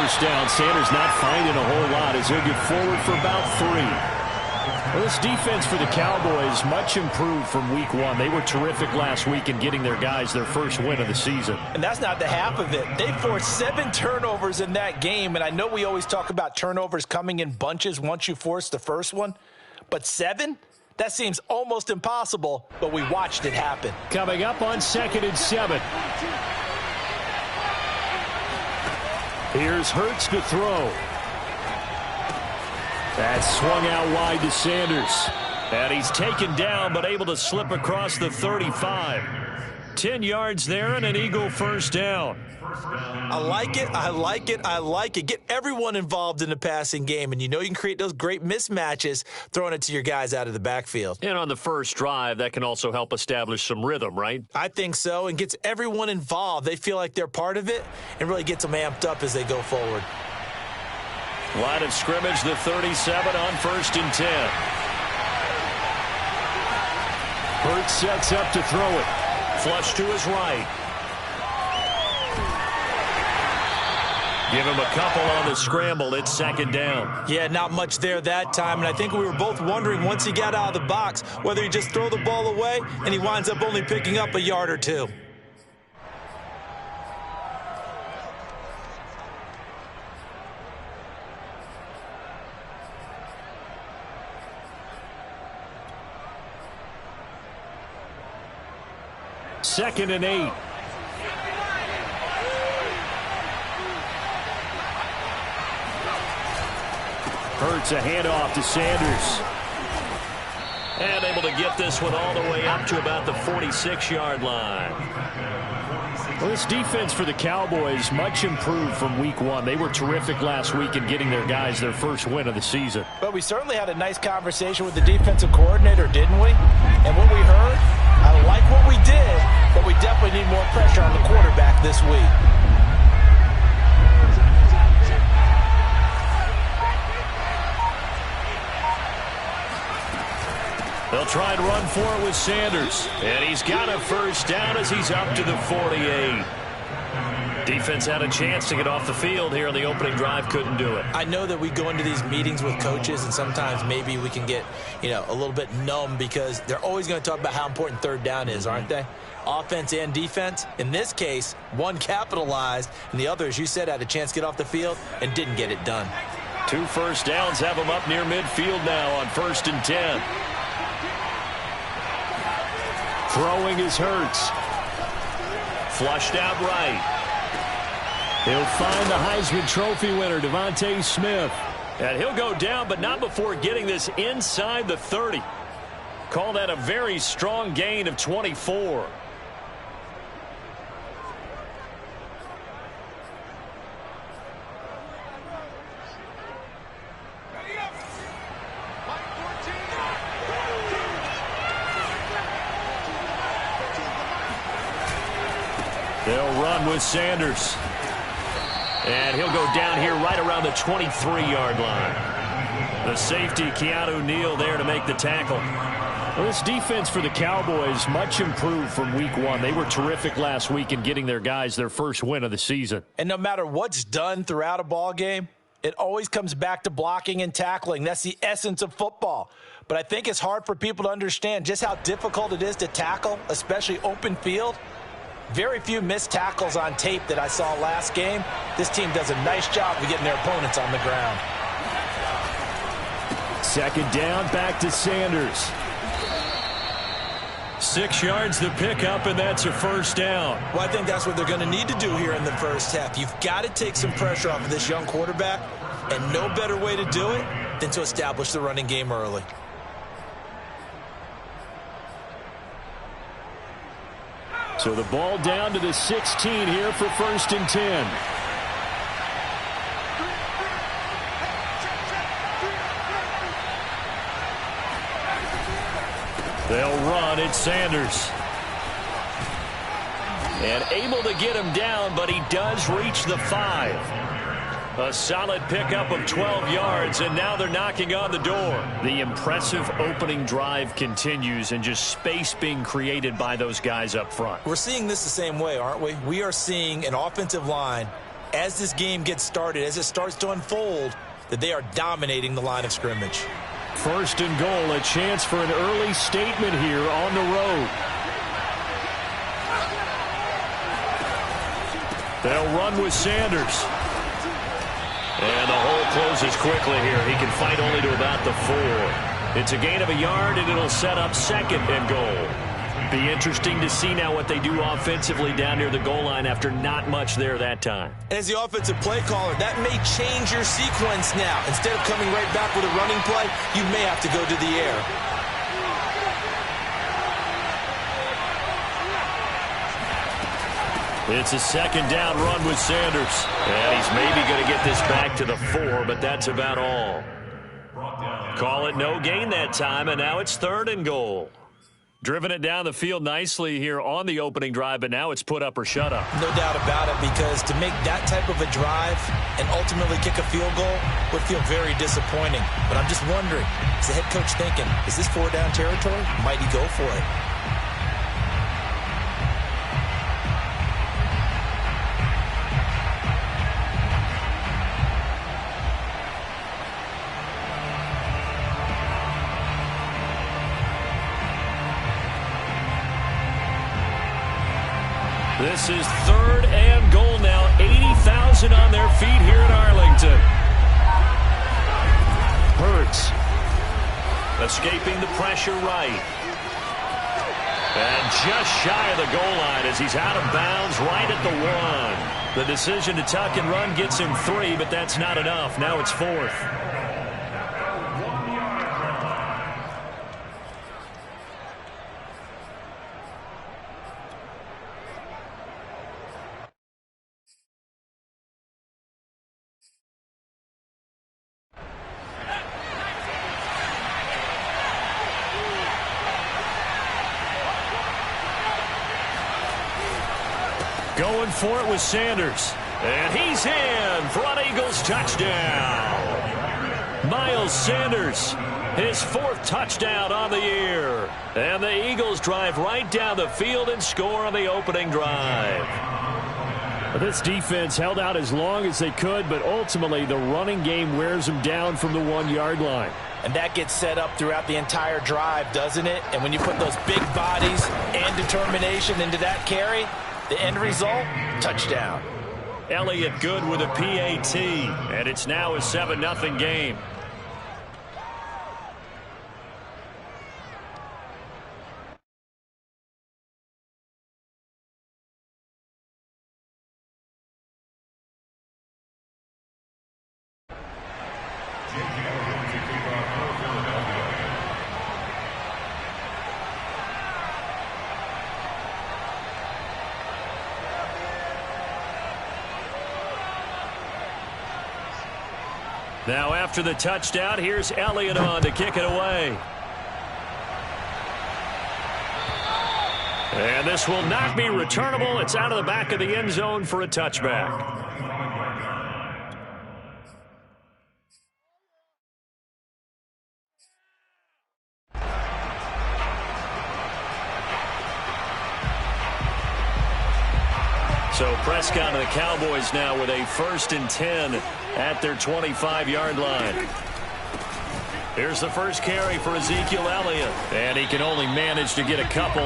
first down. Sanders not finding a whole lot as he'll get forward for about 3. Well, this defense for the Cowboys much improved from week 1. They were terrific last week in getting their guys their first win of the season. And that's not the half of it. They forced 7 turnovers in that game, and I know we always talk about turnovers coming in bunches once you force the first one, but 7? That seems almost impossible, but we watched it happen. Coming up on 2nd and 7. Here's Hurts to throw. That swung out wide to Sanders. And he's taken down, but able to slip across the 35. 10 yards there and an Eagle first down. I like it, I like it, I like it. Get everyone involved in the passing game, and you know you can create those great mismatches throwing it to your guys out of the backfield. And on the first drive, that can also help establish some rhythm, right? I think so, and gets everyone involved. They feel like they're part of it and really gets them amped up as they go forward. Line of scrimmage, the 37 on 1st and 10. Hurts sets up to throw it. Flush to his right. Give him a couple on the scramble. It's 2nd down. Yeah, not much there that time, and I think we were both wondering once he got out of the box whether he just throw the ball away and he winds up only picking up a yard or 2. Second and 8. Hurts a handoff to Sanders. And able to get this one all the way up to about the 46-yard line. Well, this defense for the Cowboys much improved from week 1. They were terrific last week in getting their guys their first win of the season. But we certainly had a nice conversation with the defensive coordinator, didn't we? And what we heard, I like what we did, but we definitely need more pressure on the quarterback this week. They'll try and run for it with Sanders. And he's got a first down as he's up to the 48. Defense had a chance to get off the field here on the opening drive, couldn't do it. I know that we go into these meetings with coaches, and sometimes maybe we can get, a little bit numb because they're always going to talk about how important 3rd down is, aren't they? Offense and defense. In this case, one capitalized, and the other, as you said, had a chance to get off the field and didn't get it done. 2 first downs have him up near midfield now on 1st and 10. Throwing is Hurts. Flushed out right. He'll find the Heisman Trophy winner, Devontae Smith. And he'll go down, but not before getting this inside the 30. Call that a very strong gain of 24. They'll run with Sanders. And he'll go down here right around the 23-yard line. The safety, Keanu Neal, there to make the tackle. Well, this defense for the Cowboys much improved from week 1. They were terrific last week in getting their guys their first win of the season. And no matter what's done throughout a ball game, it always comes back to blocking and tackling. That's the essence of football. But I think it's hard for people to understand just how difficult it is to tackle, especially open field. Very few missed tackles on tape that I saw last game. This team does a nice job of getting their opponents on the ground. 2nd down, back to Sanders. 6 yards the pickup, and that's a first down. Well, I think that's what they're going to need to do here in the first half. You've got to take some pressure off of this young quarterback, and no better way to do it than to establish the running game early. So the ball down to the 16 here for 1st and 10. They'll run. It's Sanders. And able to get him down, but he does reach the 5. A solid pickup of 12 yards, and now they're knocking on the door. The impressive opening drive continues, and just space being created by those guys up front. We're seeing this the same way, aren't we? We are seeing an offensive line as this game gets started, as it starts to unfold, that they are dominating the line of scrimmage. First and goal, a chance for an early statement here on the road. They'll run with Sanders. And the hole closes quickly here. He can fight only to about the 4. It's a gain of a yard, and it'll set up second and goal. Be interesting to see now what they do offensively down near the goal line after not much there that time. And as the offensive play caller, that may change your sequence now. Instead of coming right back with a running play, you may have to go to the air. It's a second down run with Sanders. And he's maybe going to get this back to the 4, but that's about all. Call it no gain that time, and now it's third and goal. Driven it down the field nicely here on the opening drive, but now it's put up or shut up. No doubt about it, because to make that type of a drive and ultimately kick a field goal would feel very disappointing. But I'm just wondering, is the head coach thinking, is this 4-down territory? Might he go for it? This is third and goal now. 80,000 on their feet here in Arlington. Hurts escaping the pressure right. And just shy of the goal line as he's out of bounds right at the 1. The decision to tuck and run gets him 3, but that's not enough. Now it's 4th. Going for it with Sanders. And he's in for an Eagles touchdown. Miles Sanders, his 4th touchdown on the year. And the Eagles drive right down the field and score on the opening drive. This defense held out as long as they could, but ultimately the running game wears them down from the 1-yard line. And that gets set up throughout the entire drive, doesn't it? And when you put those big bodies and determination into that carry, the end result, touchdown. Elliott good with a PAT, and it's now a 7-0 game. Now after the touchdown, here's Elliott on to kick it away. And this will not be returnable. It's out of the back of the end zone for a touchback. So Prescott and the Cowboys now with a 1st and 10 at their 25-yard line. Here's the first carry for Ezekiel Elliott. And he can only manage to get a couple.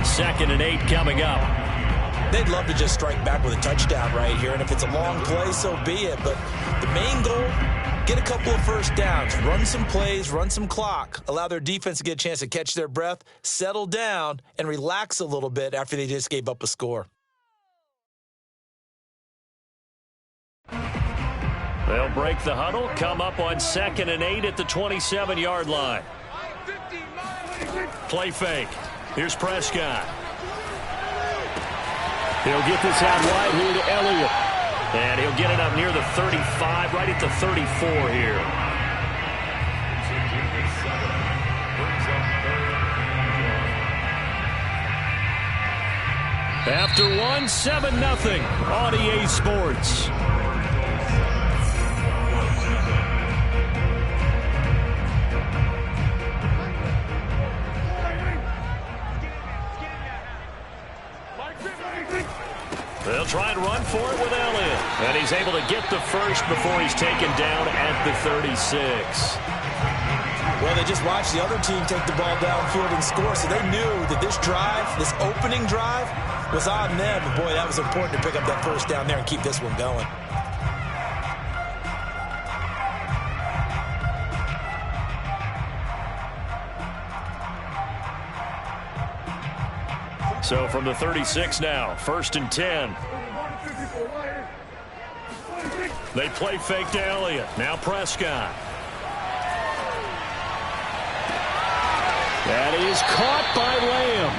2nd and 8 coming up. They'd love to just strike back with a touchdown right here. And if it's a long play, so be it. But the main goal, get a couple of first downs. Run some plays, run some clock. Allow their defense to get a chance to catch their breath, settle down, and relax a little bit after they just gave up a score. They'll break the huddle, come up on 2nd and 8 at the 27-yard line. Play fake. Here's Prescott. He'll get this out wide here to Elliott. And he'll get it up near the 35, right at the 34 here. After 1, 7-0 on EA Sports. They'll try and run for it with Elliott. And he's able to get the first before he's taken down at the 36. Well, they just watched the other team take the ball downfield and score, so they knew that this drive, this opening drive, was on them. And boy, that was important to pick up that first down there and keep this one going. So from the 36 now, 1st and 10. They play fake to Elliott. Now Prescott. That is caught by Lamb.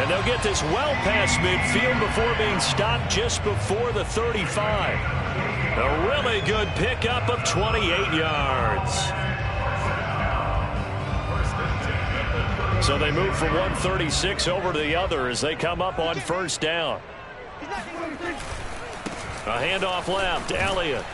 And they'll get this well past midfield before being stopped just before the 35. A really good pickup of 28 yards. So they move from 136 over to the other as they come up on 1st down. A handoff left, Elliott.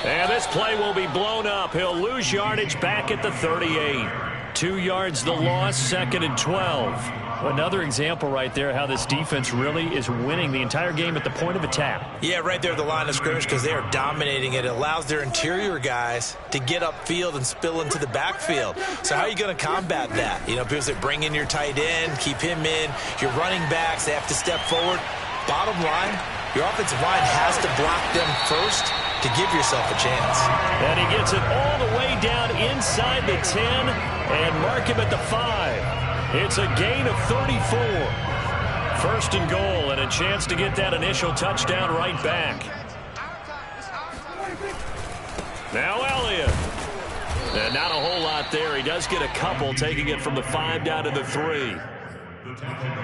And this play will be blown up. He'll lose yardage back at the 38. 2 yards the loss, 2nd and 12. Another example right there how this defense really is winning the entire game at the point of attack. Yeah, right there at the line of scrimmage because they are dominating it. It allows their interior guys to get upfield and spill into the backfield. So how are you going to combat that? You know, because they bring in your tight end, keep him in. Your running backs, they have to step forward. Bottom line, your offensive line has to block them first to give yourself a chance. And he gets it all the way down inside the 10 and mark him at the 5. It's a gain of 34. 1st and goal and a chance to get that initial touchdown right back. Now Elliott. And not a whole lot there. He does get a couple, taking it from the 5 down to the 3.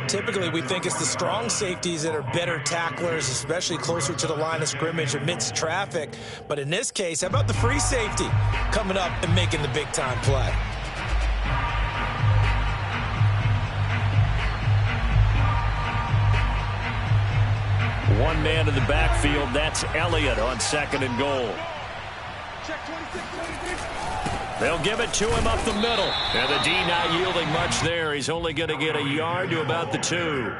Typically, we think it's the strong safeties that are better tacklers, especially closer to the line of scrimmage amidst traffic. But in this case, how about the free safety coming up and making the big-time play? One man in the backfield, that's Elliott on 2nd and goal. They'll give it to him up the middle. And the D not yielding much there. He's only going to get a yard to about the 2.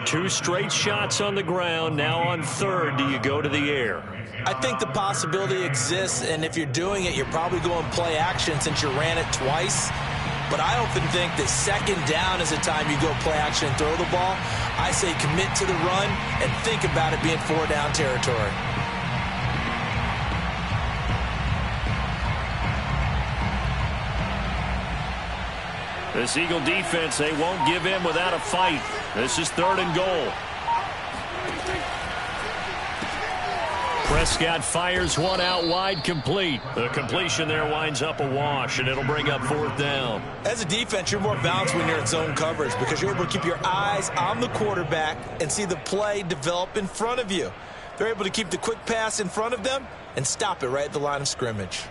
2 straight shots on the ground. Now on 3rd, do you go to the air? I think the possibility exists, and if you're doing it, you're probably going play action since you ran it twice. But I often think that 2nd down is the time you go play action and throw the ball. I say commit to the run and think about it being 4-down territory. This Eagle defense, they won't give in without a fight. This is 3rd and goal. Prescott fires one out wide, complete. The completion there winds up a wash, and it'll bring up 4th down. As a defense, you're more balanced when you're in zone coverage because you're able to keep your eyes on the quarterback and see the play develop in front of you. They're able to keep the quick pass in front of them and stop it right at the line of scrimmage.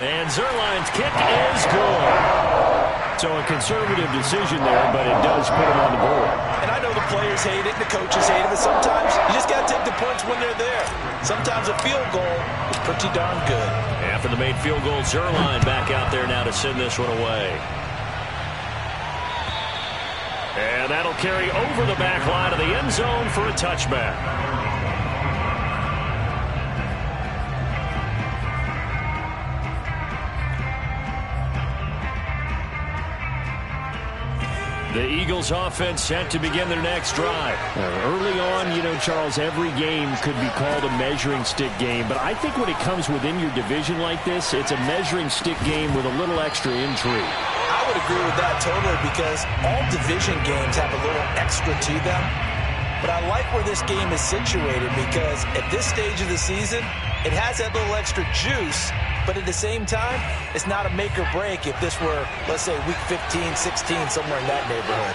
And Zuerlein's kick is good. So a conservative decision there, but it does put him on the board. And I know the players hate it and the coaches hate it, but sometimes you just got to take the points when they're there. Sometimes a field goal is pretty darn good. After the made field goal, Zuerlein back out there now to send this one away. And that'll carry over the back line of the end zone for a touchback. The Eagles offense set to begin their next drive. Early on, you know, Charles, every game could be called a measuring stick game. But I think when it comes within your division like this, it's a measuring stick game with a little extra intrigue. I would agree with that totally because all division games have a little extra to them. But I like where this game is situated because at this stage of the season, it has that little extra juice. But at the same time, it's not a make or break if this were, let's say, week 15, 16, somewhere in that neighborhood.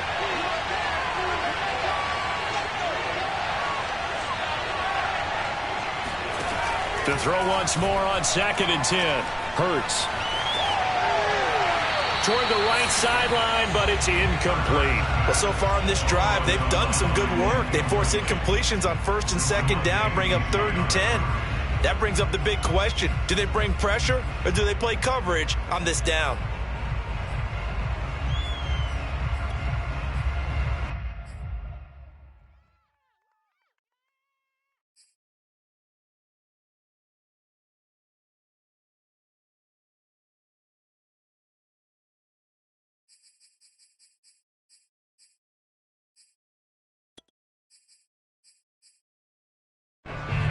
To throw once more on 2nd and 10. Hurts. Toward the right sideline, but it's incomplete. Well, so far in this drive, they've done some good work. They force incompletions on 1st and 2nd down, bring up 3rd and 10. That brings up the big question. Do they bring pressure or do they play coverage on this down?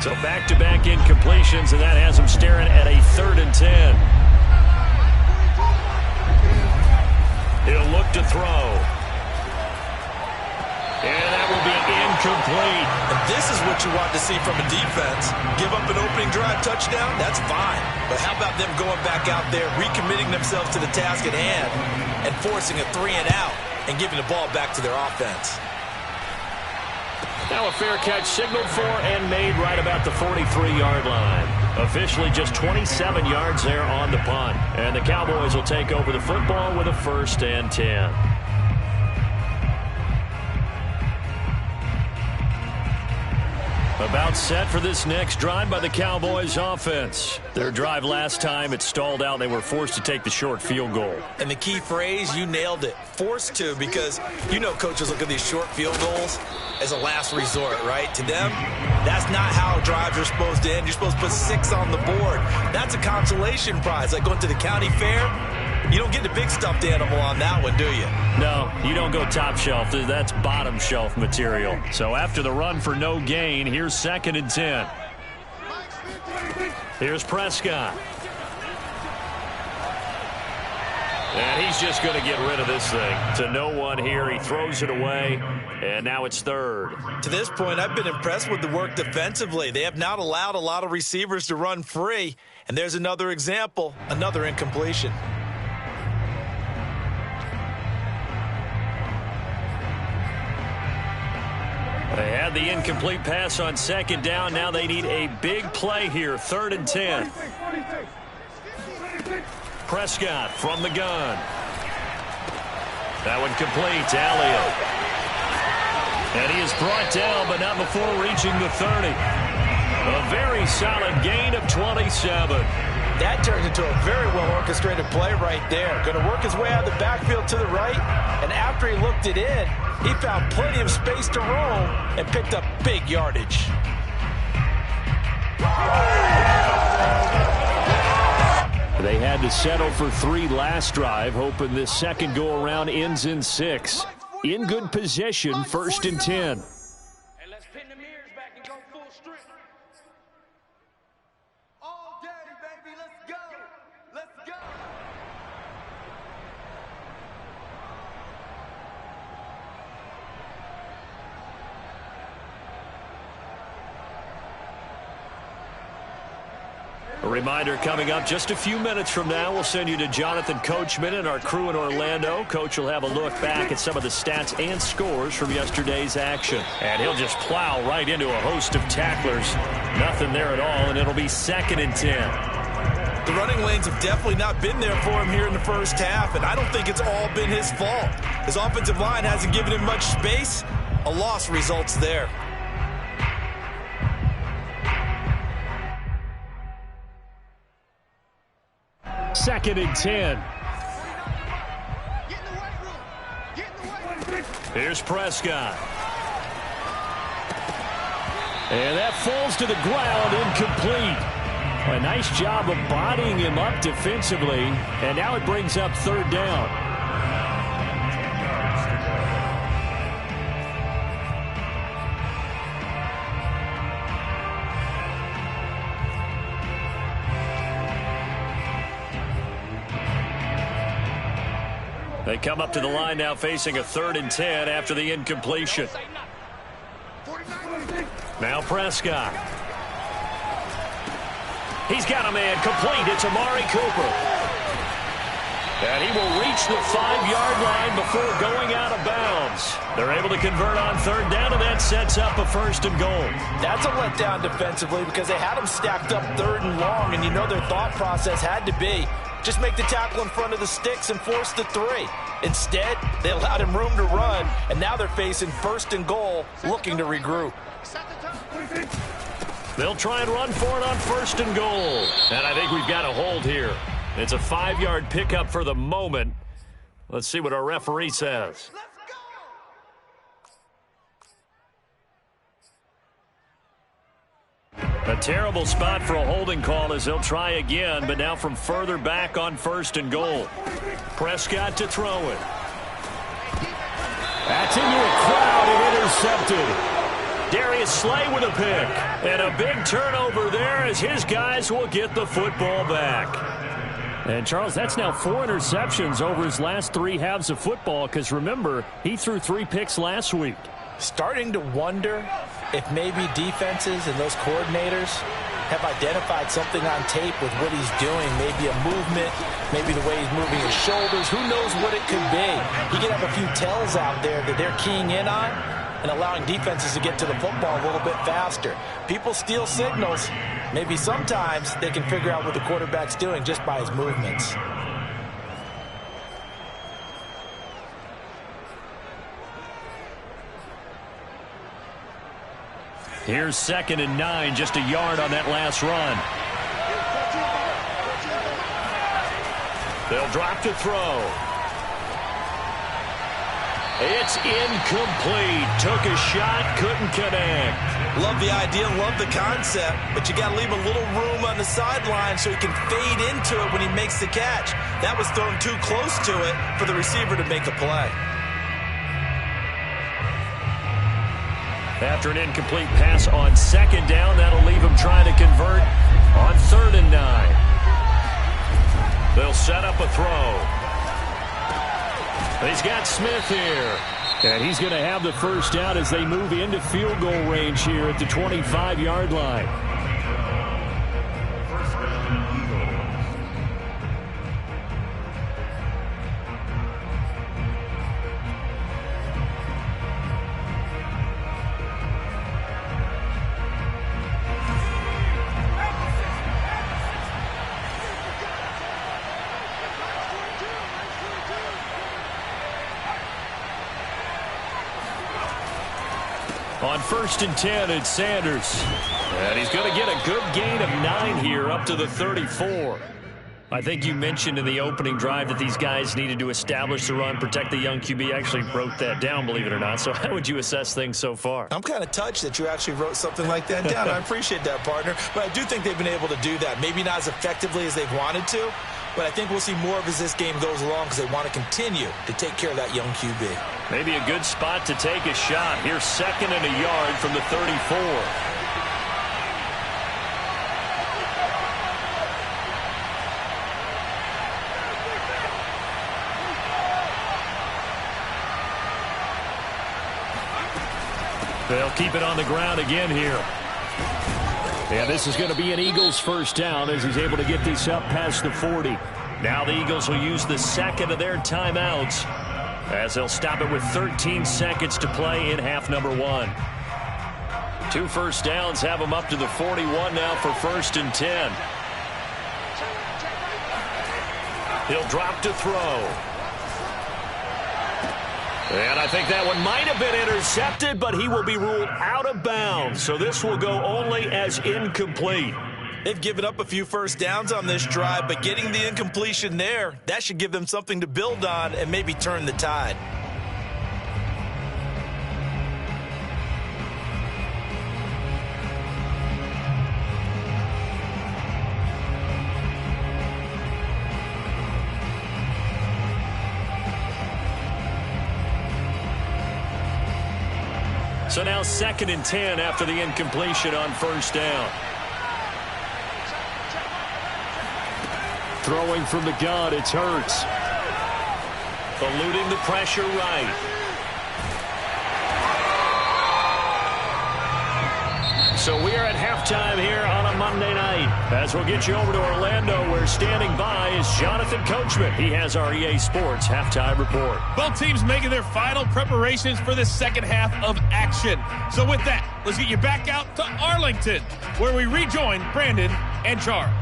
So back-to-back incompletions, and that has him staring at a 3rd and 10. He'll look to throw. And that will be incomplete. And this is what you want to see from a defense. Give up an opening drive touchdown, that's fine. But how about them going back out there, recommitting themselves to the task at hand, and forcing a 3-and-out and giving the ball back to their offense? Now a fair catch signaled for and made right about the 43-yard line. Officially just 27 yards there on the punt. And the Cowboys will take over the football with a 1st and 10. About set for this next drive by the Cowboys offense. Their drive last time, it stalled out. They were forced to take the short field goal. And the key phrase, you nailed it, forced to, because you know coaches look at these short field goals as a last resort, right? To them, that's not how drives are supposed to end. You're supposed to put 6 on the board. That's a consolation prize, like going to the county fair. You don't get the big stuffed animal on that one, do you? No, you don't go top shelf. That's bottom shelf material. So after the run for no gain, here's 2nd and 10. Here's Prescott. And he's just going to get rid of this thing. To no one here. He throws it away, and now it's 3rd. To this point, I've been impressed with the work defensively. They have not allowed a lot of receivers to run free. And there's another example, another incompletion. They had the incomplete pass on 2nd down. Now they need a big play here. 3rd and 10. Prescott from the gun. That one completes. Elliott. And he is brought down, but not before reaching the 30. A very solid gain of 27. That turns into a very well-orchestrated play right there. Going to work his way out of the backfield to the right, and after he looked it in, he found plenty of space to roam and picked up big yardage. They had to settle for 3 last drive, hoping this second go-around ends in 6. In good position, 1st and 10. A reminder coming up just a few minutes from now, we'll send you to Jonathan Coachman and our crew in Orlando. Coach will have a look back at some of the stats and scores from yesterday's action. And he'll just plow right into a host of tacklers. Nothing there at all, and it'll be 2nd and 10. The running lanes have definitely not been there for him here in the first half, and I don't think it's all been his fault. His offensive line hasn't given him much space. A loss results there. 2nd and 10. Here's Prescott. And that falls to the ground, incomplete. A nice job of bodying him up defensively, and now it brings up 3rd down. They come up to the line now facing a 3rd and 10 after the incompletion. Now Prescott. He's got a man complete. It's Amari Cooper. And he will reach the 5-yard line before going out of bounds. They're able to convert on 3rd down, and that sets up a 1st and goal. That's a letdown defensively because they had them stacked up 3rd and long, and you know their thought process had to be just make the tackle in front of the sticks and force the 3. Instead, they allowed him room to run, and now they're facing 1st and goal, looking to regroup. They'll try and run for it on 1st and goal. And I think we've got a hold here. It's a 5-yard pickup for the moment. Let's see what our referee says. A terrible spot for a holding call as they'll try again, but now from further back on 1st and goal. Prescott to throw it. That's into a crowd and intercepted. Darius Slay with a pick. And a big turnover there as his guys will get the football back. And, Charles, that's now 4 interceptions over his last 3 halves of football because, remember, he threw 3 picks last week. Starting to wonder if maybe defenses and those coordinators have identified something on tape with what he's doing. Maybe a movement, maybe the way he's moving his shoulders. Who knows what it could be? He could have a few tells out there that they're keying in on and allowing defenses to get to the football a little bit faster. People steal signals. Maybe sometimes they can figure out what the quarterback's doing just by his movements. Here's 2nd and 9, just a yard on that last run. They'll drop to throw. It's incomplete. Took a shot, couldn't connect. Love the idea, love the concept, but you got to leave a little room on the sideline so he can fade into it when he makes the catch. That was thrown too close to it for the receiver to make a play. After an incomplete pass on 2nd down, that'll leave him trying to convert on 3rd and 9. They'll set up a throw. He's got Smith here. And he's going to have the first down as they move into field goal range here at the 25-yard line. On 1st and 10, it's Sanders. And he's going to get a good gain of 9 here up to the 34. I think you mentioned in the opening drive that these guys needed to establish the run, protect the young QB. I actually wrote that down, believe it or not. So how would you assess things so far? I'm kind of touched that you actually wrote something like that down. I appreciate that, partner. But I do think they've been able to do that. Maybe not as effectively as they've wanted to, but I think we'll see more of as this game goes along because they want to continue to take care of that young QB. Maybe a good spot to take a shot. Here's 2nd and a yard from the 34. They'll keep it on the ground again here. And this is going to be an Eagles first down as he's able to get this up past the 40. Now the Eagles will use the 2nd of their timeouts as they'll stop it with 13 seconds to play in half number 1. 2 first downs have them up to the 41 now for 1st and 10. He'll drop to throw. And I think that one might have been intercepted, but he will be ruled out of bounds. So this will go only as incomplete. They've given up a few first downs on this drive, but getting the incompletion there, that should give them something to build on and maybe turn the tide. So now 2nd and 10 after the incompletion on 1st down. Throwing from the gun, it's Hurts. Eluding the pressure right. So we are at halftime here on a Monday night. As we'll get you over to Orlando, where standing by is Jonathan Coachman. He has our EA Sports halftime report. Both teams making their final preparations for the second half of action. So with that, let's get you back out to Arlington, where we rejoin Brandon and Charles.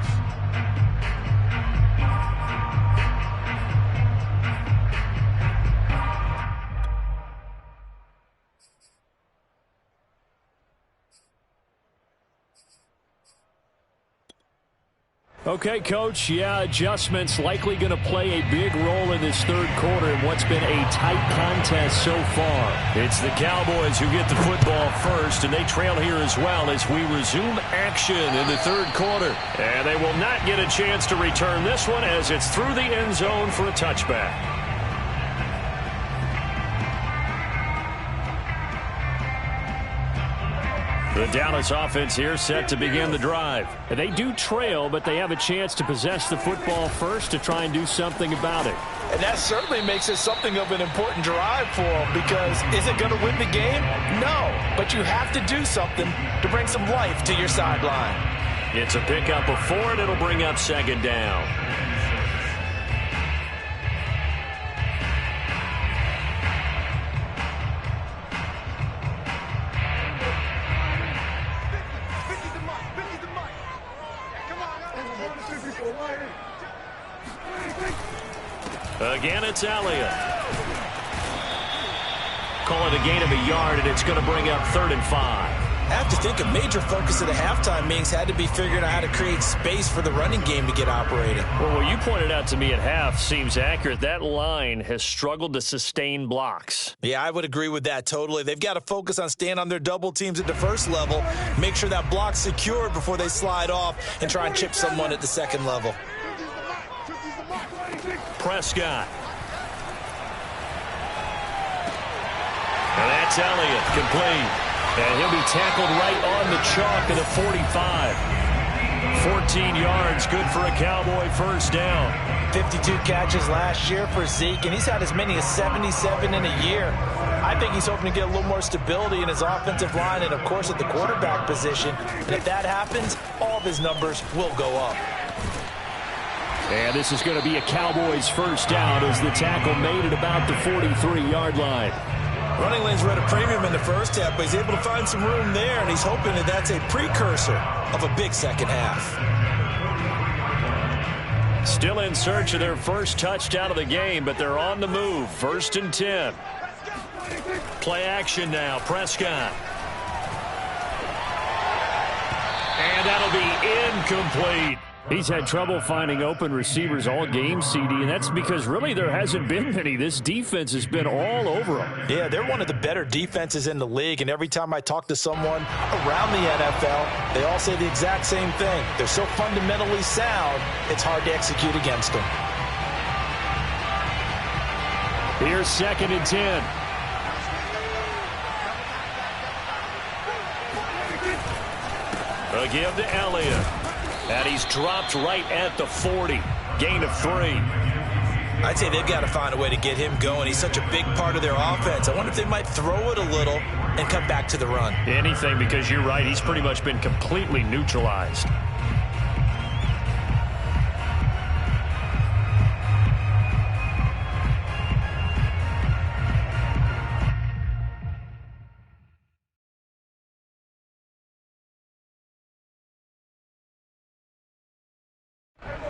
Okay, Coach, yeah, adjustments likely going to play a big role in this third quarter in what's been a tight contest so far. It's the Cowboys who get the football first, and they trail here as well as we resume action in the third quarter. And they will not get a chance to return this one as it's through the end zone for a touchback. The Dallas offense here set to begin the drive. They do trail, but they have a chance to possess the football first to try and do something about it. And that certainly makes it something of an important drive for them, because is it going to win the game? No, but you have to do something to bring some life to your sideline. It's a pickup of 4, and it'll bring up second down. Again, it's Elliott. Call it a gain of a yard, and it's going to bring up 3rd and 5. I have to think a major focus of the halftime meetings had to be figuring out how to create space for the running game to get operating. Well, what you pointed out to me at half seems accurate. That line has struggled to sustain blocks. Yeah, I would agree with that totally. They've got to focus on staying on their double teams at the first level, make sure that block's secured before they slide off and try and chip someone at the second level. Prescott. And that's Elliott, complete. And he'll be tackled right on the chalk at the 45. 14 yards, good for a Cowboy first down. 52 catches last year for Zeke, and he's had as many as 77 in a year. I think he's hoping to get a little more stability in his offensive line and, of course, at the quarterback position. And if that happens, all of his numbers will go up. And this is going to be a Cowboys first down as the tackle made at about the 43-yard line. Running lanes were at a premium in the first half, but he's able to find some room there, and he's hoping that that's a precursor of a big second half. Still in search of their first touchdown of the game, but they're on the move. 1st and 10. Play action now. Prescott. And that'll be incomplete. He's had trouble finding open receivers all game, CD, and that's because really there hasn't been many. This defense has been all over them. Yeah, they're one of the better defenses in the league, and every time I talk to someone around the NFL, they all say the exact same thing. They're so fundamentally sound, it's hard to execute against them. Here's 2nd and 10. A give to Elliott. And he's dropped right at the 40. Gain of 3. I'd say they've got to find a way to get him going. He's such a big part of their offense. I wonder if they might throw it a little and come back to the run. Anything, because you're right. He's pretty much been completely neutralized.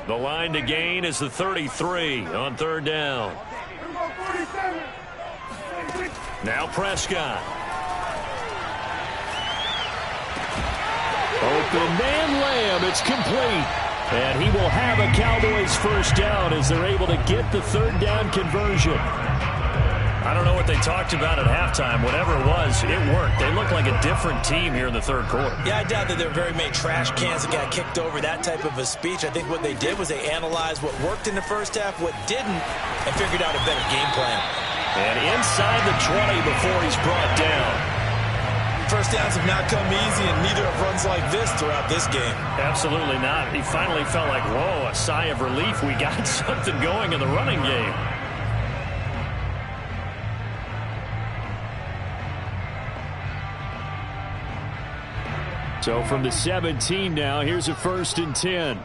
The line to gain is the 33 on 3rd down. Now Prescott. Open man Lamb. It's complete. And he will have a Cowboys first down as they're able to get the 3rd down conversion. I don't know what they talked about at halftime. Whatever it was, it worked. They looked like a different team here in the 3rd quarter. Yeah, I doubt that there were very many trash cans that got kicked over, that type of a speech. I think what they did was they analyzed what worked in the first half, what didn't, and figured out a better game plan. And inside the 20 before he's brought down. First downs have not come easy, and neither have runs like this throughout this game. Absolutely not. He finally felt like, whoa, a sigh of relief. We got something going in the running game. So from the 17 now, here's a 1st and 10.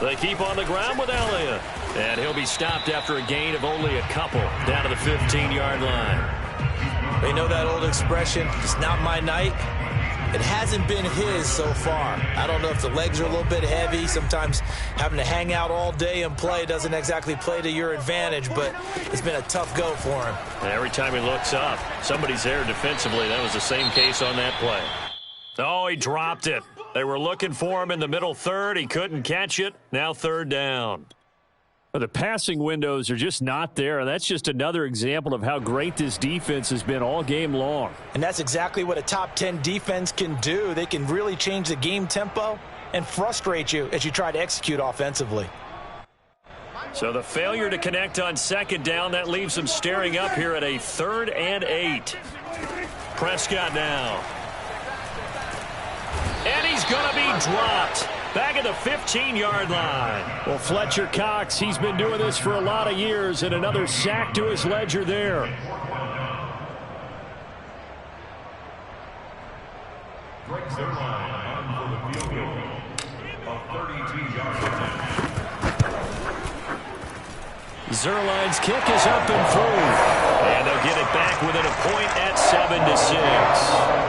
They keep on the ground with Elliott. And he'll be stopped after a gain of only a couple down to the 15-yard line. They know that old expression, it's not my night. It hasn't been his so far. I don't know if the legs are a little bit heavy. Sometimes having to hang out all day and play doesn't exactly play to your advantage, but it's been a tough go for him. And every time he looks up, somebody's there defensively. That was the same case on that play. Oh, he dropped it. They were looking for him in the middle third. He couldn't catch it. Now third down. The passing windows are just not there. That's just another example of how great this defense has been all game long. And that's exactly what a top 10 defense can do. They can really change the game tempo and frustrate you as you try to execute offensively. So the failure to connect on second down, that leaves them staring up here at a 3rd and 8. Prescott now. And he's going to be dropped. Back at the 15-yard line. Well, Fletcher Cox, he's been doing this for a lot of years, and another sack to his ledger there. Zerline's kick is up and through. And they'll get it back within a point at 7-6.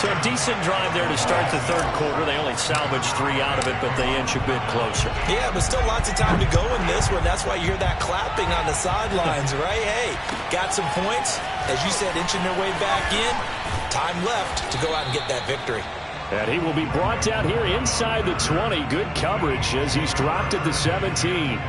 So a decent drive there to start the third quarter. They only salvaged 3 out of it, but they inch a bit closer. Yeah, but still lots of time to go in this one. That's why you hear that clapping on the sidelines, right? Hey, got some points. As you said, inching their way back in. Time left to go out and get that victory. And he will be brought down here inside the 20. Good coverage as he's dropped at the 17.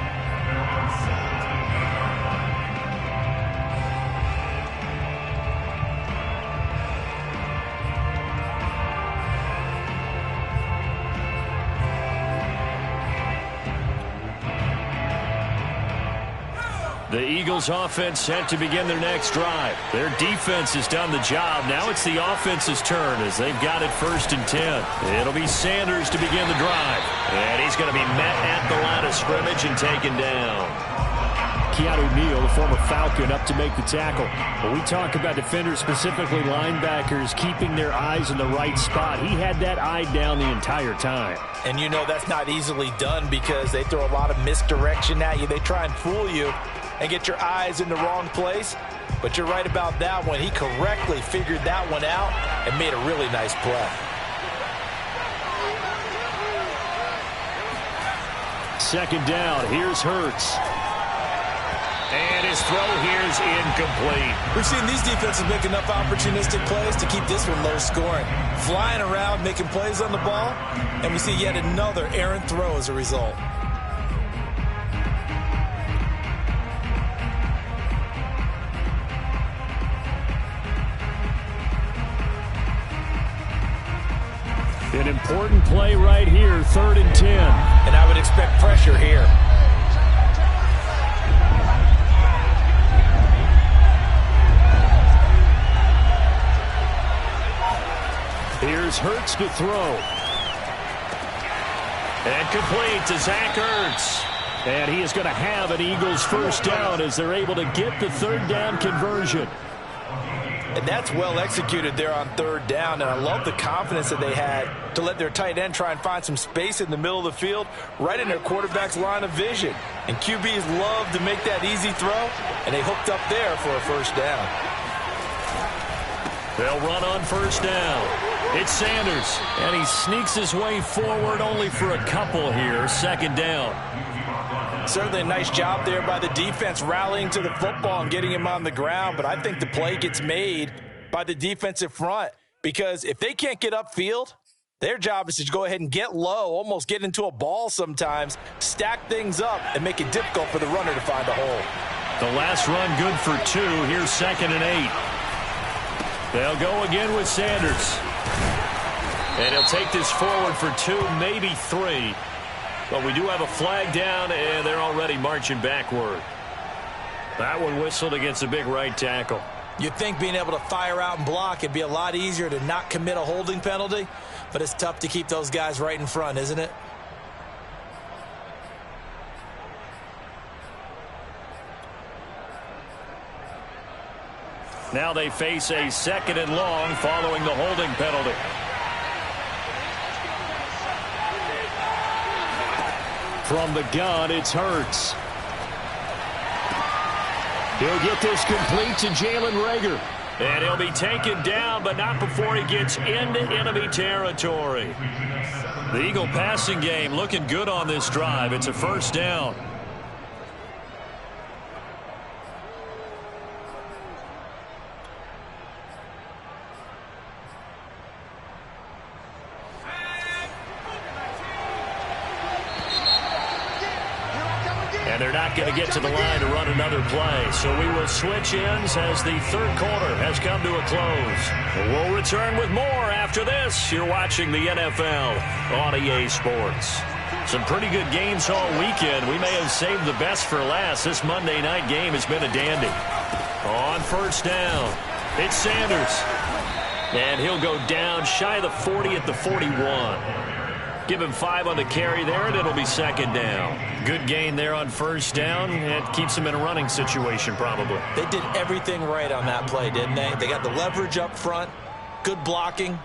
The Eagles offense set to begin their next drive. Their defense has done the job. Now it's the offense's turn as they've got it 1st and 10. It'll be Sanders to begin the drive. And he's going to be met at the line of scrimmage and taken down. Keanu Neal, the former Falcon, up to make the tackle. When we talk about defenders, specifically linebackers, keeping their eyes in the right spot, he had that eye down the entire time. And you know that's not easily done because they throw a lot of misdirection at you. They try and fool you and get your eyes in the wrong place. But you're right about that one. He correctly figured that one out and made a really nice play. Second down. Here's Hurts. And his throw here is incomplete. We've seen these defenses make enough opportunistic plays to keep this one low scoring. Flying around, making plays on the ball, and we see yet another errant throw as a result. An important play right here, 3rd and 10. And I would expect pressure here. Here's Hurts to throw. And complete to Zach Ertz. And he is going to have an Eagles first down as they're able to get the 3rd down conversion. And that's well executed there on 3rd down. And I love the confidence that they had to let their tight end try and find some space in the middle of the field, right in their quarterback's line of vision. And QBs love to make that easy throw, and they hooked up there for a first down. They'll run on 1st down. It's Sanders, and he sneaks his way forward only for a couple here. 2nd down. Certainly a nice job there by the defense rallying to the football and getting him on the ground, but I think the play gets made by the defensive front because if they can't get upfield, their job is to go ahead and get low, almost get into a ball sometimes, stack things up, and make it difficult for the runner to find a hole. The last run good for 2. Here's 2nd and 8. They'll go again with Sanders. And he'll take this forward for 2, maybe 3. But we do have a flag down, and they're already marching backward. That one whistled against a big right tackle. You'd think being able to fire out and block, it'd be a lot easier to not commit a holding penalty, but it's tough to keep those guys right in front, isn't it? Now they face a 2nd and long following the holding penalty. From the gun, it's Hurts. He'll get this complete to Jalen Reagor. And he'll be taken down, but not before he gets into enemy territory. The Eagle passing game looking good on this drive. It's a 1st down. not going to get to the line to run another play. So we will switch ends as the third quarter has come to a close. We'll return with more after this. You're watching the NFL on EA Sports. Some pretty good games all weekend. We may have saved the best for last. This Monday night game has been a dandy. On first down, it's Sanders. And he'll go down shy of the 40 at the 41. Give him 5 on the carry there, and it'll be second down. Good gain there on first down. It keeps him in a running situation probably. They did everything right on that play, didn't they? They got the leverage up front, good blocking,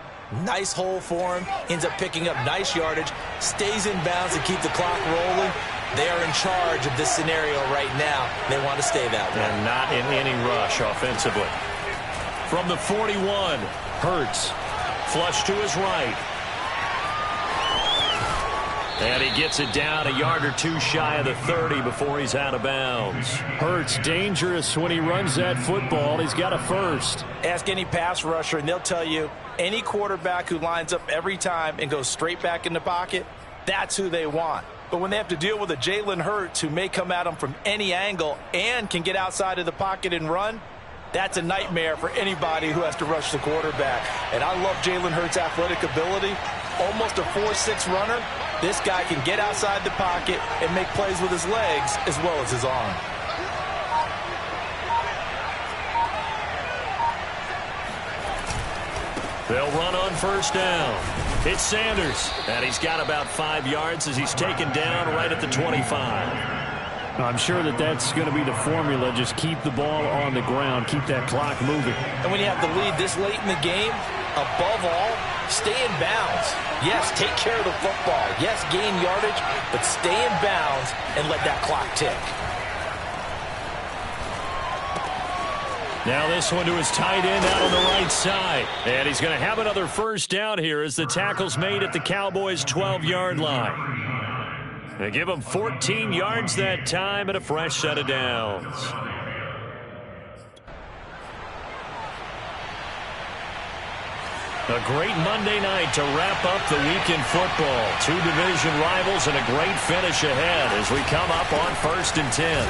nice hole for him, ends up picking up nice yardage, stays in bounds to keep the clock rolling. They are in charge of this scenario right now. They want to stay that way. And not in any rush offensively. From the 41, Hurts, flush to his right. And he gets it down a yard or two shy of the 30 before he's out of bounds. Hurts dangerous when he runs that football. He's got a first. Ask any pass rusher, and they'll tell you any quarterback who lines up every time and goes straight back in the pocket, that's who they want. But when they have to deal with a Jalen Hurts who may come at them from any angle and can get outside of the pocket and run, that's a nightmare for anybody who has to rush the quarterback. And I love Jalen Hurts' athletic ability. Almost a 4.6 runner. This guy can get outside the pocket and make plays with his legs as well as his arm. They'll run on first down. It's Sanders, and he's got about 5 yards as he's taken down right at the 25. I'm sure that's going to be the formula. Just keep the ball on the ground, keep that clock moving. And when you have the lead this late in the game, above all, stay in bounds. Yes, take care of the football. Yes, gain yardage, but stay in bounds and let that clock tick. Now this one to his tight end out on the right side. And he's going to have another first down here as the tackle's made at the Cowboys' 12-yard line. They give him 14 yards that time and a fresh set of downs. A great Monday night to wrap up the weekend football. 2 division rivals and a great finish ahead as we come up on 1st and 10.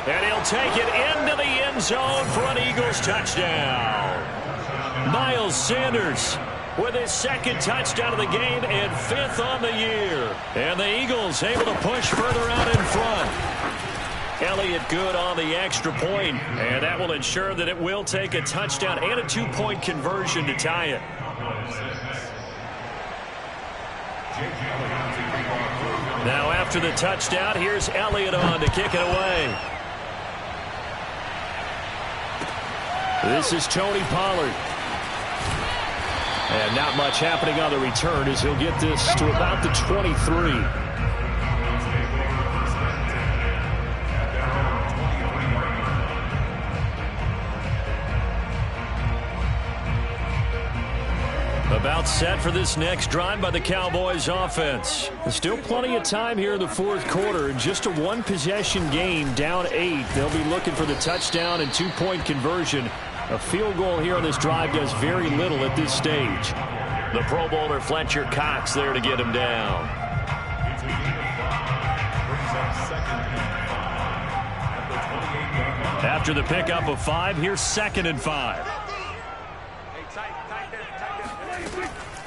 And he'll take it into the end zone for an Eagles touchdown. Miles Sanders with his 2nd touchdown of the game and 5th on the year. And the Eagles able to push further out in front. Elliott good on the extra point, and that will ensure that it will take a touchdown and a 2-point conversion to tie it. Now after the touchdown, here's Elliott on to kick it away. This is Tony Pollard. And not much happening on the return as he'll get this to about the 23. About set for this next drive by the Cowboys offense. There's still plenty of time here in the 4th quarter. Just a 1-possession game, down 8. They'll be looking for the touchdown and 2-point conversion. A field goal here on this drive does very little at this stage. The Pro Bowler Fletcher Cox there to get him down. After the pickup of 5, here's 2nd and 5.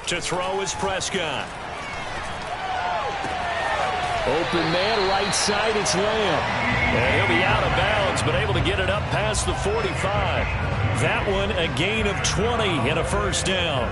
To throw is Prescott. Open man, right side, it's Lamb. And he'll be out of bounds, but able to get it up past the 45. That one a gain of 20 and a first down.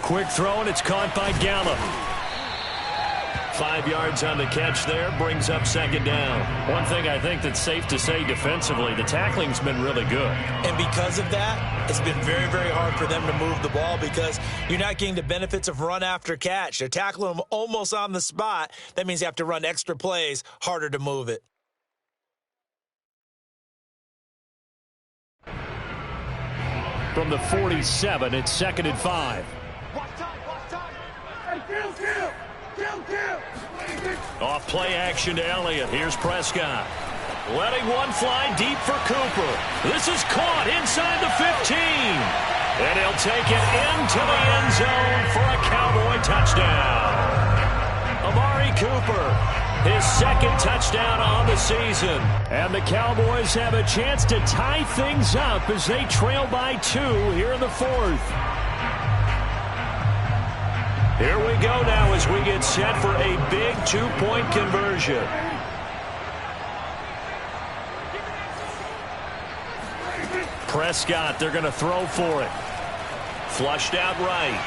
Quick throw, and it's caught by Gallup. 5 yards on the catch there, brings up 2nd down. One thing I think that's safe to say defensively, the tackling's been really good. And because of that, it's been very, very hard for them to move the ball because you're not getting the benefits of run after catch. They're tackling them almost on the spot. That means you have to run extra plays, harder to move it. From the 47, it's 2nd and 5. Watch time. Hey, kill. Off play action to Elliott. Here's Prescott. Letting one fly deep for Cooper. This is caught inside the 15. And he'll take it into the end zone for a Cowboy touchdown. Amari Cooper, his second touchdown on the season. And the Cowboys have a chance to tie things up as they trail by 2 here in the 4th. Here we go now as we get set for a big 2-point conversion. Prescott, they're going to throw for it. Flushed out right.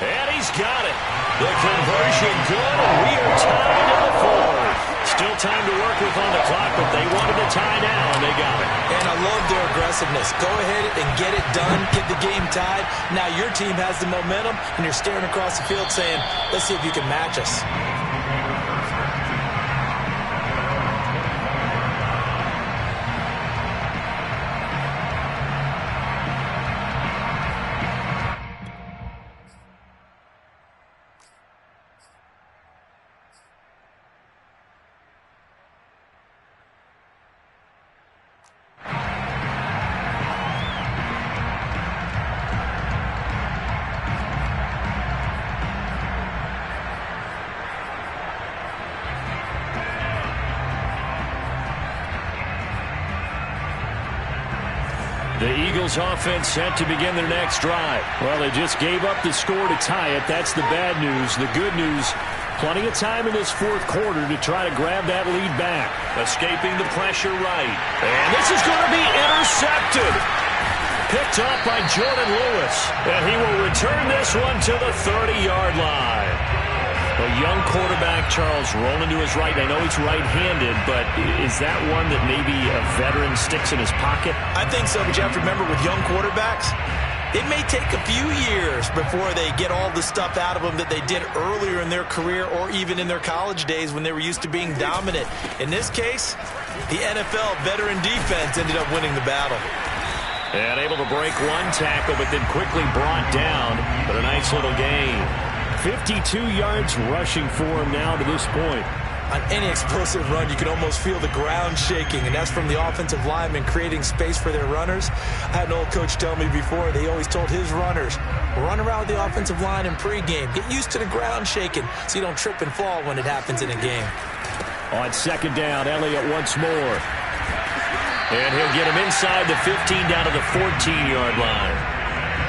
And he's got it. The conversion good, and we are tied in the 4th. Still time to work with on the clock, but they wanted the tie now, and they got it. And I love their aggressiveness. Go ahead and get it done, get the game tied. Now your team has the momentum, and you're staring across the field saying, let's see if you can match us. The Eagles offense set to begin their next drive. Well, they just gave up the score to tie it. That's the bad news. The good news, plenty of time in this 4th quarter to try to grab that lead back. Escaping the pressure right. And this is going to be intercepted. Picked up by Jordan Lewis. And he will return this one to the 30-yard line. A young quarterback, Charles, rolling to his right. I know he's right-handed, but is that one that maybe a veteran sticks in his pocket? I think so, but you have to remember with young quarterbacks, it may take a few years before they get all the stuff out of them that they did earlier in their career or even in their college days when they were used to being dominant. In this case, the NFL veteran defense ended up winning the battle. And able to break one tackle, but then quickly brought down. But a nice little gain. 52 yards rushing for him now to this point. On any explosive run, you can almost feel the ground shaking, and that's from the offensive linemen creating space for their runners. I had an old coach tell me before, they always told his runners, run around the offensive line in pregame. Get used to the ground shaking so you don't trip and fall when it happens in a game. On 2nd down, Elliott once more. And he'll get him inside the 15 down to the 14-yard line.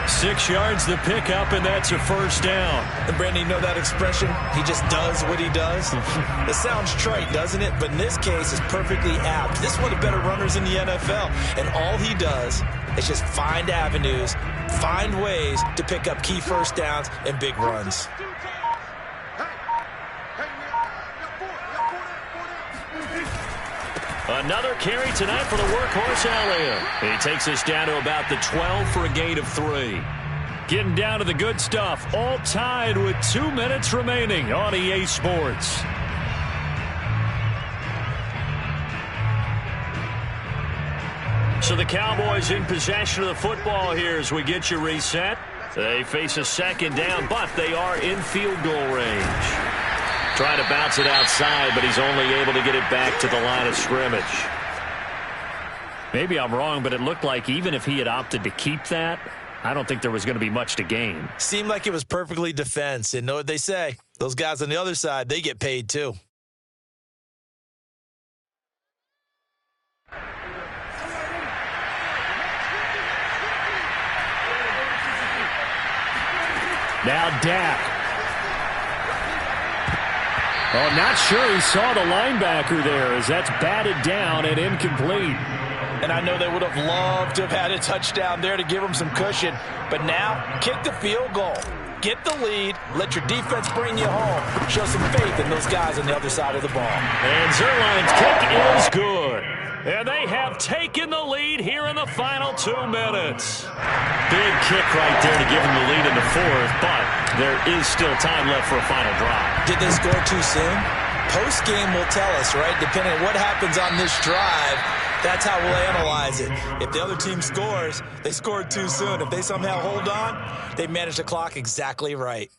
6 yards the pickup, and that's a first down. And Brandon, you know that expression? He just does what he does? It sounds trite, doesn't it? But in this case, it's perfectly apt. This is one of the better runners in the NFL. And all he does is just find avenues, find ways to pick up key first downs and big runs. Another carry tonight for the workhorse Elliott. He takes us down to about the 12 for a gain of 3. Getting down to the good stuff. All tied with 2 minutes remaining on EA Sports. So the Cowboys in possession of the football here as we get you reset. They face a 2nd down, but they are in field goal range. Trying to bounce it outside, but he's only able to get it back to the line of scrimmage. Maybe I'm wrong, but it looked like even if he had opted to keep that, I don't think there was going to be much to gain. Seemed like it was perfectly defense. And know what they say? Those guys on the other side, they get paid too. Now Dak. Oh, not sure he saw the linebacker there as that's batted down and incomplete. And I know they would have loved to have had a touchdown there to give them some cushion. But now, kick the field goal. Get the lead. Let your defense bring you home. Show some faith in those guys on the other side of the ball. And Zuerlein's kick is good. And they have taken the lead here in the final 2 minutes. Big kick right there to give them the lead in the 4th, but there is still time left for a final drive. Did they score too soon? Post-game will tell us, right? Depending on what happens on this drive, that's how we'll analyze it. If the other team scores, they scored too soon. If they somehow hold on, they managed the clock exactly right.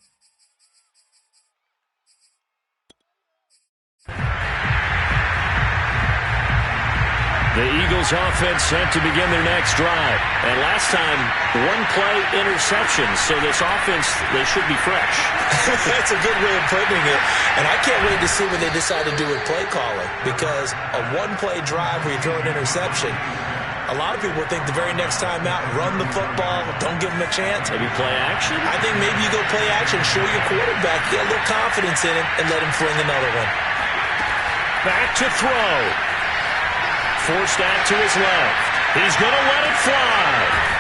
The Eagles offense set to begin their next drive. And last time, one-play interception. So this offense, they should be fresh. That's a good way of putting it. And I can't wait to see what they decide to do with play calling. Because a one-play drive where you throw an interception, a lot of people think the very next time out, run the football, don't give them a chance. Maybe play action? I think maybe you go play action, show your quarterback, get a little confidence in him, and let him fling another one. Back to throw. Forced out to his left. He's going to let it fly.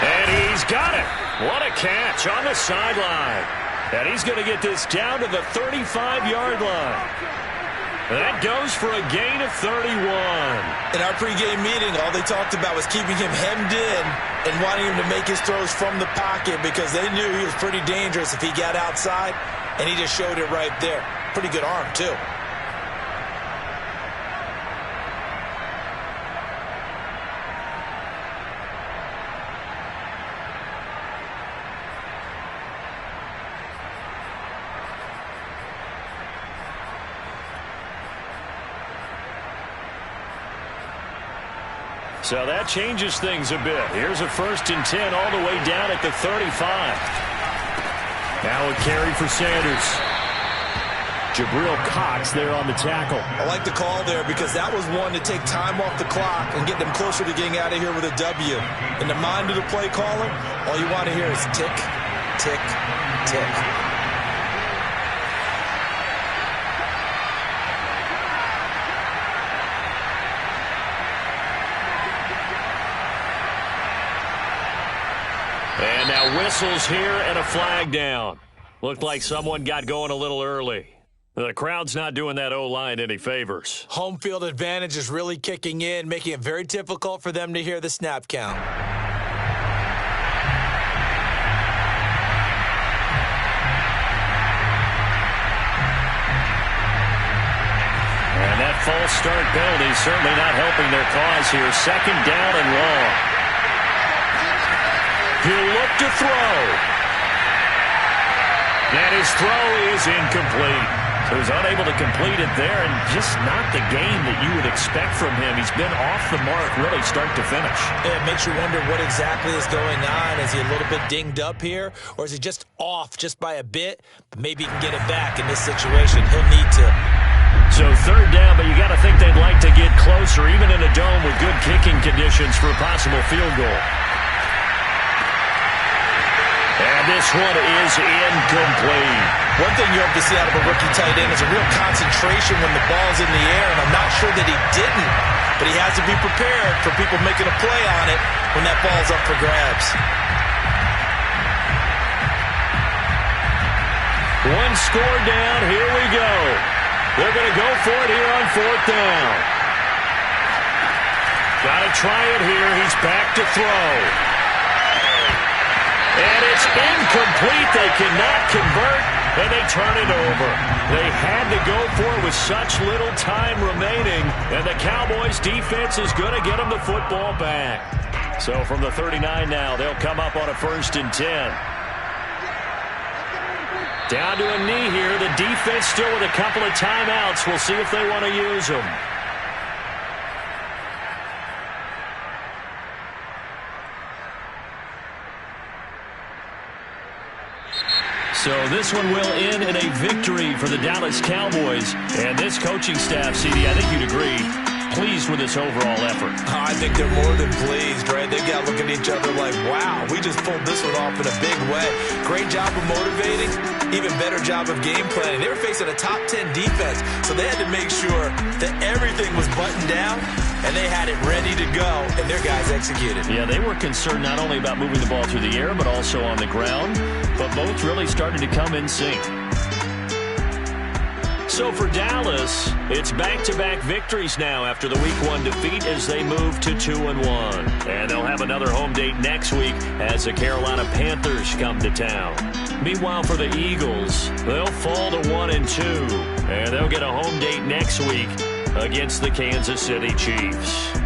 And he's got it. What a catch on the sideline. And he's going to get this down to the 35-yard line. That goes for a gain of 31. In our pregame meeting, all they talked about was keeping him hemmed in and wanting him to make his throws from the pocket because they knew he was pretty dangerous if he got outside, and he just showed it right there. Pretty good arm, too. So that changes things a bit. Here's a 1st and 10 all the way down at the 35. Now a carry for Sanders. Jabril Cox there on the tackle. I like the call there because that was one to take time off the clock and get them closer to getting out of here with a W. In the mind of the play caller, all you want to hear is tick, tick, tick. And now whistles here and a flag down. Looked like someone got going a little early. The crowd's not doing that O-line any favors. Home field advantage is really kicking in, making it very difficult for them to hear the snap count. And that false start penalty certainly not helping their cause here. 2nd down and long. He'll look to throw. And his throw is incomplete. So he's unable to complete it there, and just not the game that you would expect from him. He's been off the mark really start to finish. Yeah, it makes you wonder what exactly is going on. Is he a little bit dinged up here, or is he just off just by a bit? But maybe he can get it back in this situation. He'll need to. So 3rd down, but you got to think they'd like to get closer, even in a dome with good kicking conditions for a possible field goal. And this one is incomplete. One thing you hope to see out of a rookie tight end is a real concentration when the ball's in the air, and I'm not sure that he didn't, but he has to be prepared for people making a play on it when that ball's up for grabs. One score down, here we go. They're going to go for it here on 4th down. Got to try it here. He's back to throw. And it's incomplete. They cannot convert, and they turn it over. They had to go for it with such little time remaining, and the Cowboys' defense is going to get them the football back. So from the 39 now, they'll come up on a 1st and 10. Down to a knee here. The defense still with a couple of timeouts. We'll see if they want to use them. So this one will end in a victory for the Dallas Cowboys. And this coaching staff, CD, I think you'd agree, pleased with this overall effort. I think they're more than pleased, right? They've got to look at each other like, wow, we just pulled this one off in a big way. Great job of motivating, even better job of game planning. They were facing a top 10 defense, so they had to make sure that everything was buttoned down, and they had it ready to go, and their guys executed. Yeah, they were concerned not only about moving the ball through the air, but also on the ground, but both really started to come in sync. So for Dallas, it's back-to-back victories now after the Week 1 defeat as they move to 2-1. And they'll have another home date next week as the Carolina Panthers come to town. Meanwhile, for the Eagles, they'll fall to 1-2, and they'll get a home date next week against the Kansas City Chiefs.